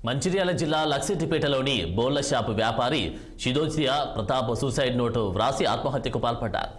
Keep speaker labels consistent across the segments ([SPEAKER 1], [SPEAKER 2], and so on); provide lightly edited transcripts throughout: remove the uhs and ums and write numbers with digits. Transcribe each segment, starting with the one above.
[SPEAKER 1] మంచిర్యాల జిల్లా లక్సిటిపేటలోని బోళ్ల షాపు వ్యాపారి శిశోధ్య Pratap suicide note వ్రాసి ఆత్మహత్యకు పాల్పడ్డారు.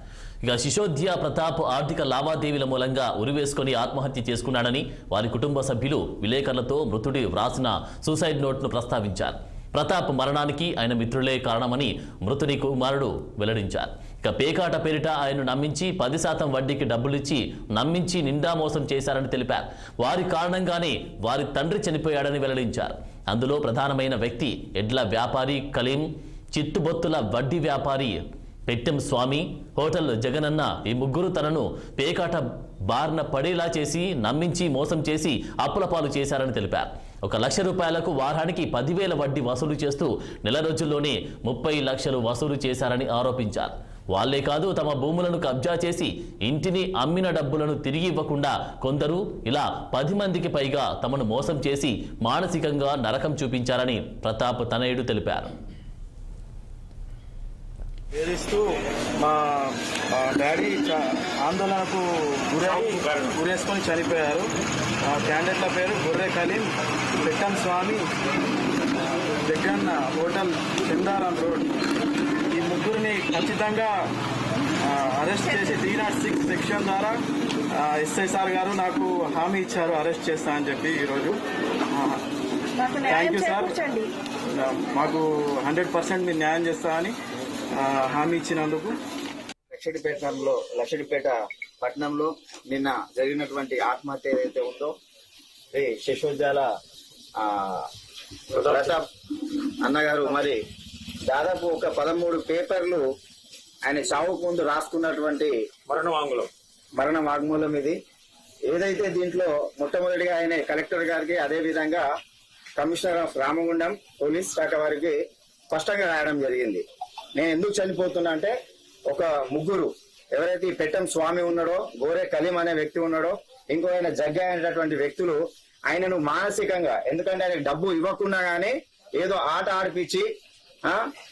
[SPEAKER 1] ఇక శిశోధ్య ప్రతాప్ ఆర్థిక లావాదేవీల మూలంగా ఉరివేసుకుని ఆత్మహత్య చేసుకున్నాడని వారి కుటుంబ సభ్యులు విలేకరులతో మృతుడి వ్రాసిన సూసైడ్ నోట్ను ప్రస్తావించారు. ప్రతాప్ మరణానికి ఆయన మిత్రులే కారణమని మృతుని కుమారుడు వెల్లడించారు. ఇక పేకాట పేరిట ఆయన్ను నమ్మించి 10% వడ్డీకి డబ్బులిచ్చి నమ్మించి నిండా మోసం చేశారని తెలిపారు. వారి కారణంగానే వారి తండ్రి చనిపోయాడని వెల్లడించారు. అందులో ప్రధానమైన వ్యక్తి ఎడ్ల వ్యాపారి కలీం, చిత్తుబొత్తుల వడ్డీ వ్యాపారి పెట్టెం స్వామి, హోటల్ జగనన్న. ఈ ముగ్గురు తనను పేకాట బార్న పడేలా చేసి నమ్మించి మోసం చేసి అప్పుల పాలు చేశారని తెలిపారు. 1 లక్ష రూపాయలకు వారానికి 10,000 వడ్డీ వసూలు చేస్తూ నెల రోజుల్లోనే 30 లక్షలు వసూలు చేశారని ఆరోపించారు. వాళ్లే కాదు, తమ భూములను కబ్జా చేసి ఇంటిని అమ్మిన డబ్బులను తిరిగి ఇవ్వకుండా కొందరు ఇలా 10 మందికి పైగా తమను మోసం చేసి మానసికంగా నరకం చూపించారని ప్రతాప్ తనయుడు తెలిపారు.
[SPEAKER 2] వేధిస్తూ మా డాడీ ఆందోళనకు గురేసుకొని చనిపోయారు. క్యాండిడేట్ల పేరు గొర్రె కలీం, పెట్టం స్వామి, జగన్న, హోటల్ చందారం రోడ్. ఈ ముగ్గురిని ఖచ్చితంగా అరెస్ట్ చేసి 306 సెక్షన్ ద్వారా ఎస్ఐ సార్ గారు నాకు హామీ ఇచ్చారు అరెస్ట్ చేస్తా అని చెప్పి. ఈరోజు థ్యాంక్ యూ సార్, మాకు 100% మీరు న్యాయం చేస్తా అని హామీ ఇచ్చినందుకు.
[SPEAKER 3] లక్షడిపేట పట్టణంలో నిన్న జరిగినటువంటి ఆత్మహత్య ఏదైతే ఉందో శిశోధ్యాల ప్రతాప్ అన్నగారు మరి దాదాపు ఒక 13 పేపర్లు ఆయన చావుకు ముందు రాసుకున్నటువంటి మరణ వాంగ్మూలం ఇది. ఏదైతే దీంట్లో మొట్టమొదటిగా ఆయన కలెక్టర్ గారికి, అదే విధంగా కమిషనర్ ఆఫ్ రామగుండం పోలీస్ శాఖ వారికి స్పష్టంగా రాయడం జరిగింది. నేను ఎందుకు చనిపోతున్నా అంటే, ఒక ముగ్గురు ఎవరైతే పెట్టం స్వామి ఉన్నాడో, గోరే కలీం అనే వ్యక్తి ఉన్నాడో, ఇంకో ఆయన జగ్గ అనేటటువంటి వ్యక్తులు ఆయనను మానసికంగా, ఎందుకంటే ఆయనకు డబ్బు ఇవ్వకుండా గానీ ఏదో ఆట ఆడిపించి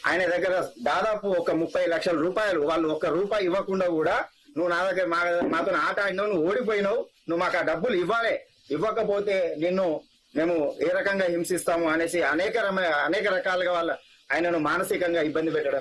[SPEAKER 3] ఆయన దగ్గర దాదాపు ఒక 30 లక్షల రూపాయలు, వాళ్ళు 1 రూపాయి ఇవ్వకుండా కూడా నువ్వు నా దగ్గర మాతో ఆట ఆడినావు, నువ్వు ఓడిపోయినావు, నువ్వు మాకు ఆ డబ్బులు ఇవ్వాలి, ఇవ్వకపోతే నిన్ను మేము ఏ రకంగా హింసిస్తాము అనేసి అనేక రకాలుగా ఆయనను మానసికంగా ఇబ్బంది పెట్టడం.